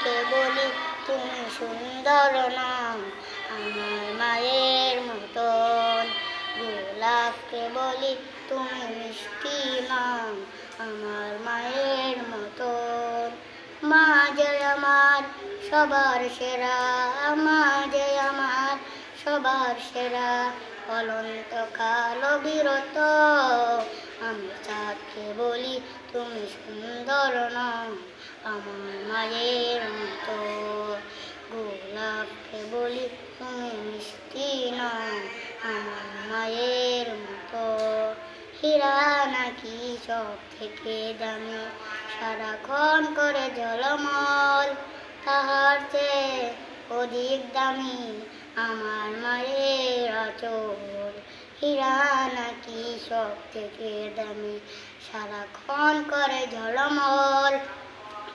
গোলাপকে বলি তুমি সুন্দর নও আমার মায়ের মতন। গোলাপকে বলি তুমি মিষ্টি নও আমার মায়ের মতন। মা যে আমার সবার সেরা, মা যে আমার সবার সেরা, অনন্তকাল অবিরত। আমি চাঁদকে বলি তুমি সুন্দর নও আমার মায়ের মতো। গোলাপকে বলি তুমি মিষ্টি নও আমার মায়ের মতো। হীরা নাকি সব থেকে দামি, সারাক্ষণ করে ঝলমল, তাহার চেয়ে অধিক দামি আমার মায়ের আঁচল। হীরা নাকি সব থেকে দামি, সারাক্ষণ করে ঝলমল,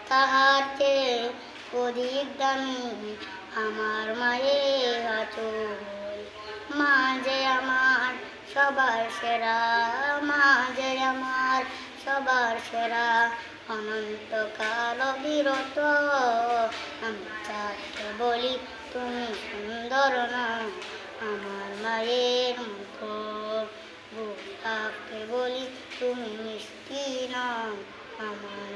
তাহার চেয়ে অধিক দামি আমার মায়ের আঁচল। মা যে আমার সবার সেরা, মা যে আমার সবার সেরা, অনন্তকাল অবিরত। আমি চাঁদকে বলি তুমি সুন্দর নও আমার মায়ের মতো। গোলাপকে বলি তুমি মিষ্টি নও আমার